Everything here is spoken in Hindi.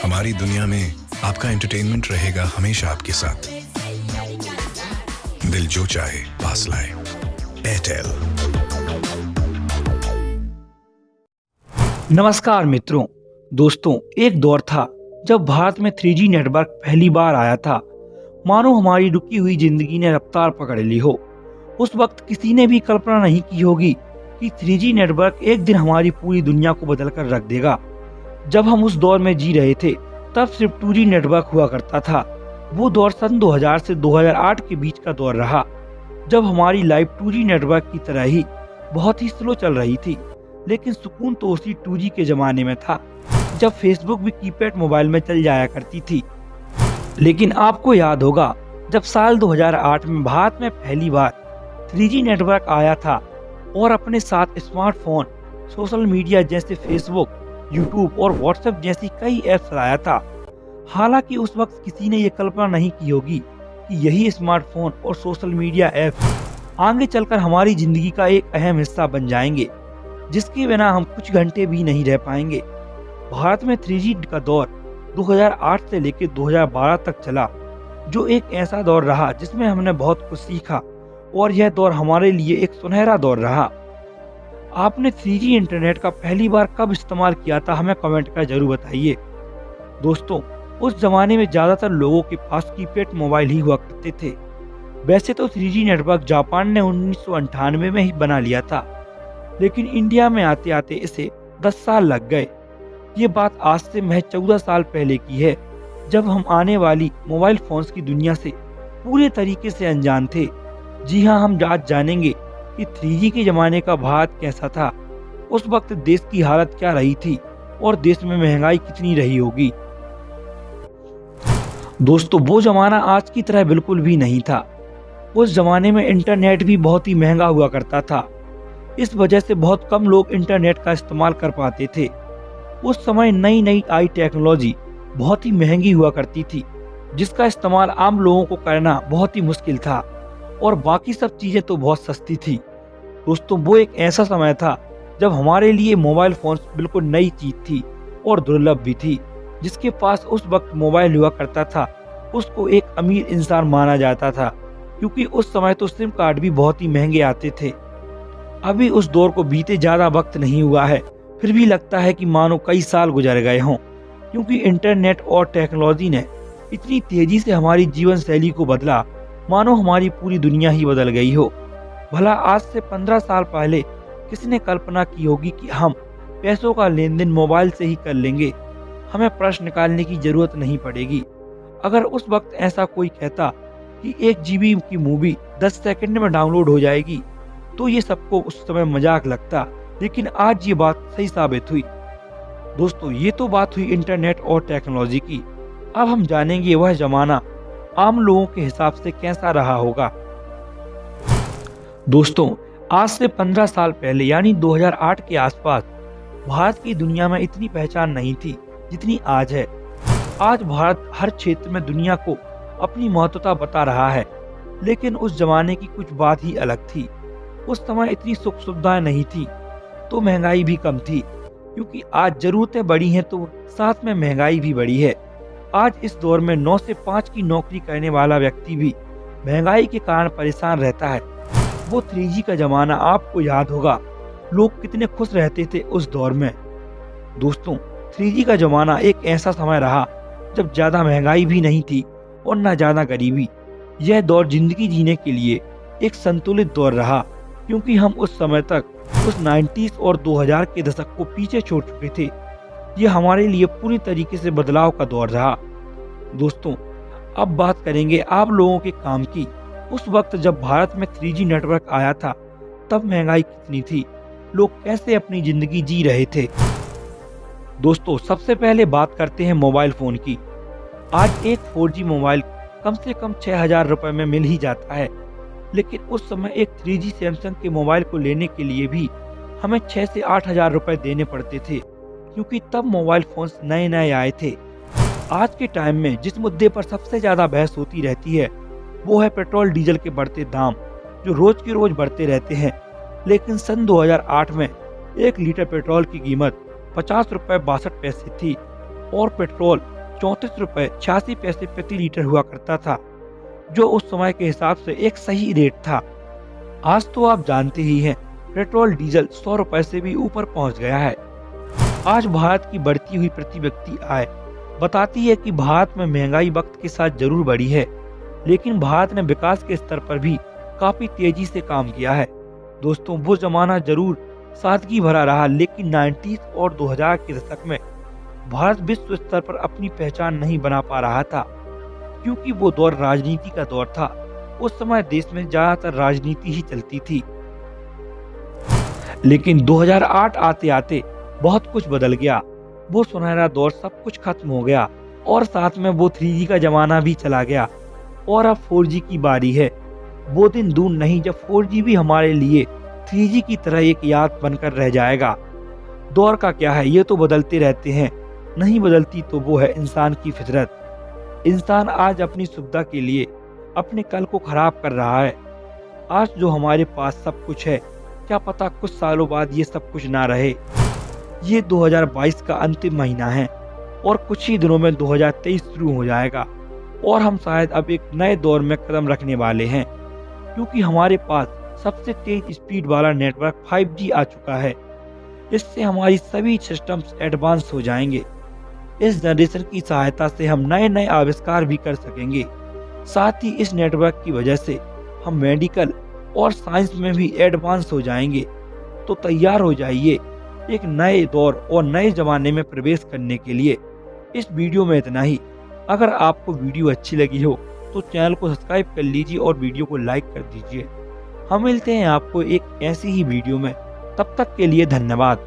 हमारी दुनिया में आपका एंटरटेनमेंट रहेगा हमेशा आपके साथ। दिल जो चाहे पास लाए, एयरटेल। नमस्कार मित्रों, दोस्तों, एक दौर था जब भारत में 3G नेटवर्क पहली बार आया था। मानो हमारी रुकी हुई जिंदगी ने रफ्तार पकड़ ली हो। उस वक्त किसी ने भी कल्पना नहीं की होगी कि 3G नेटवर्क एक दिन हमारी पूरी दुनिया को बदल कर रख देगा। जब हम उस दौर में जी रहे थे तब सिर्फ 2G नेटवर्क हुआ करता था। वो दौर सन 2000 से 2008 के बीच का दौर रहा, जब हमारी लाइफ 2G नेटवर्क की तरह ही बहुत ही स्लो चल रही थी। लेकिन सुकून तो उसी 2G के जमाने में था, जब फेसबुक भी कीपैड मोबाइल में चल जाया करती थी। लेकिन आपको याद होगा, जब साल 2008 में भारत में पहली बार 3G नेटवर्क आया था और अपने साथ स्मार्टफोन, सोशल मीडिया जैसे फेसबुक, यूट्यूब और व्हाट्सएप जैसी कई ऐप्स लाया था। हालांकि उस वक्त किसी ने ये कल्पना नहीं की होगी कि यही स्मार्टफोन और सोशल मीडिया ऐप्स आगे चलकर हमारी जिंदगी का एक अहम हिस्सा बन जाएंगे, जिसके बिना हम कुछ घंटे भी नहीं रह पाएंगे। भारत में 3G का दौर 2008 से लेकर 2012 तक चला, जो एक ऐसा दौर रहा जिसमें हमने बहुत कुछ सीखा, और यह दौर हमारे लिए एक सुनहरा दौर रहा। आपने 3G इंटरनेट का पहली बार कब इस्तेमाल किया था, हमें कमेंट कर जरूर बताइए। दोस्तों, उस जमाने में ज्यादातर लोगों के पास कीपैड मोबाइल ही हुआ करते थे। वैसे तो 3G नेटवर्क जापान ने 1998 में ही बना लिया था, लेकिन इंडिया में आते आते इसे 10 साल लग गए। ये बात आज से महज 14 साल पहले की है, जब हम आने वाली मोबाइल फोन्स की दुनिया से पूरे तरीके से अनजान थे। जी हाँ, हम आज जानेंगे कि 3G के जमाने का भारत कैसा था, उस वक्त देश की हालत क्या रही थी और देश में महंगाई कितनी रही होगी। दोस्तों, वो जमाना आज की तरह बिल्कुल भी नहीं था। उस जमाने में इंटरनेट भी बहुत ही महंगा हुआ करता था। इस वजह से बहुत कम लोग इंटरनेट का इस्तेमाल कर पाते थे। उस समय नई नई आई टेक्नोलॉजी बहुत ही महंगी हुआ करती थी, जिसका इस्तेमाल आम लोगों को करना बहुत ही मुश्किल था, और बाकी सब चीजें तो बहुत सस्ती थी। दोस्तों, वो एक ऐसा समय था जब हमारे लिए मोबाइल फोन बिल्कुल नई चीज थी और दुर्लभ भी थी। जिसके पास उस वक्त मोबाइल हुआ करता था, उसको एक अमीर इंसान माना जाता था, क्योंकि उस समय तो सिम कार्ड भी बहुत ही महंगे आते थे। अभी उस दौर को बीते ज्यादा वक्त नहीं हुआ है, फिर भी लगता है कि मानो कई साल गुजर गए हों, क्योंकि इंटरनेट और टेक्नोलॉजी ने इतनी तेजी से हमारी जीवन शैली को बदला, मानो हमारी पूरी दुनिया ही बदल गई हो। भला आज से 15 साल पहले किसने कल्पना की होगी कि हम पैसों का लेन देन मोबाइल से ही कर लेंगे, हमें पर्स निकालने की जरूरत नहीं पड़ेगी। अगर उस वक्त ऐसा कोई कहता कि 1 GB की मूवी 10 सेकंड में डाउनलोड हो जाएगी, तो ये सबको उस समय मजाक लगता, लेकिन आज ये बात सही साबित हुई। दोस्तों, ये तो बात हुई इंटरनेट और टेक्नोलॉजी की। अब हम जानेंगे वह जमाना आम लोगों के हिसाब से कैसा रहा होगा। दोस्तों, आज से 15 साल पहले यानी 2008 के आसपास भारत की दुनिया में इतनी पहचान नहीं थी जितनी आज है। आज भारत हर क्षेत्र में दुनिया को अपनी महत्वता बता रहा है, लेकिन उस जमाने की कुछ बात ही अलग थी। उस समय इतनी सुख सुविधाएं नहीं थी, तो महंगाई भी कम थी, क्योंकि आज जरूरतें बढ़ी हैं तो साथ में महंगाई भी बढ़ी है। आज इस दौर में 9 से 5 की नौकरी करने वाला व्यक्ति भी महंगाई के कारण परेशान रहता है। वो 3G का जमाना आपको याद होगा, लोग कितने खुश रहते थे उस दौर में। दोस्तों, 3G का जमाना एक ऐसा समय रहा जब ज्यादा महंगाई भी नहीं थी और न ज्यादा गरीबी। यह दौर जिंदगी जीने के लिए एक संतुलित दौर रहा, क्योंकि हम उस समय तक उस 90s और 2000 के दशक को पीछे छोड़ चुके थे। ये हमारे लिए पूरी तरीके से बदलाव का दौर रहा। दोस्तों, अब बात करेंगे आप लोगों के काम की। उस वक्त जब भारत में 3G नेटवर्क आया था, तब महंगाई कितनी थी, लोग कैसे अपनी जिंदगी जी रहे थे। दोस्तों, सबसे पहले बात करते हैं मोबाइल फोन की। आज एक 4G मोबाइल कम से कम 6,000 रुपए में मिल ही जाता है, लेकिन उस समय एक 3G सैमसंग के मोबाइल को लेने के लिए भी हमें 6 से 8,000 रुपए देने पड़ते थे, क्योंकि तब मोबाइल फोन्स नए नए आए थे। आज के टाइम में जिस मुद्दे पर सबसे ज्यादा बहस होती रहती है, वो है पेट्रोल डीजल के बढ़ते दाम, जो रोज की रोज बढ़ते रहते हैं। लेकिन सन 2008 में 1 लीटर पेट्रोल की कीमत 50 रुपए 62 पैसे थी और पेट्रोल 34 रुपए 86 पैसे प्रति लीटर हुआ करता था, जो उस समय के हिसाब से एक सही रेट था। आज तो आप जानते ही हैं, पेट्रोल डीजल 100 रुपए से भी ऊपर पहुंच गया है। आज भारत की बढ़ती हुई प्रति व्यक्ति आय बताती है कि भारत में महंगाई वक्त के साथ जरूर बढ़ी है, लेकिन भारत ने विकास के स्तर पर भी काफी तेजी से काम किया है। दोस्तों, वो जमाना जरूर सादगी भरा रहा, लेकिन 90s और 2000 के दशक में भारत विश्व स्तर पर अपनी पहचान नहीं बना पा रहा था, क्योंकि वो दौर राजनीति का दौर था। उस समय देश में ज्यादातर राजनीति ही चलती थी। लेकिन 2008 आते आते बहुत कुछ बदल गया। वो सुनहरा दौर सब कुछ खत्म हो गया और साथ में वो 3G का जमाना भी चला गया और अब 4G की बारी है। वो दिन दूर नहीं जब 4G भी हमारे लिए 3G की तरह एक याद बनकर रह जाएगा। दौर का क्या है, ये तो बदलते रहते हैं, नहीं बदलती तो वो है इंसान की फितरत। इंसान आज अपनी सुविधा के लिए अपने कल को खराब कर रहा है। आज जो हमारे पास सब कुछ है, क्या पता कुछ सालों बाद ये सब कुछ ना रहे। ये 2022 का अंतिम महीना है और कुछ ही दिनों में 2023 शुरू हो जाएगा और हम शायद अब एक नए दौर में कदम रखने वाले हैं, क्योंकि हमारे पास सबसे तेज स्पीड वाला नेटवर्क 5G आ चुका है। इससे हमारी सभी सिस्टम्स एडवांस हो जाएंगे। इस जनरेशन की सहायता से हम नए नए आविष्कार भी कर सकेंगे। साथ ही इस नेटवर्क की वजह से हम मेडिकल और साइंस में भी एडवांस हो जाएंगे। तो तैयार हो जाइए एक नए दौर और नए जमाने में प्रवेश करने के लिए। इस वीडियो में इतना ही। अगर आपको वीडियो अच्छी लगी हो तो चैनल को सब्सक्राइब कर लीजिए और वीडियो को लाइक कर दीजिए। हम मिलते हैं आपको एक ऐसी ही वीडियो में। तब तक के लिए धन्यवाद।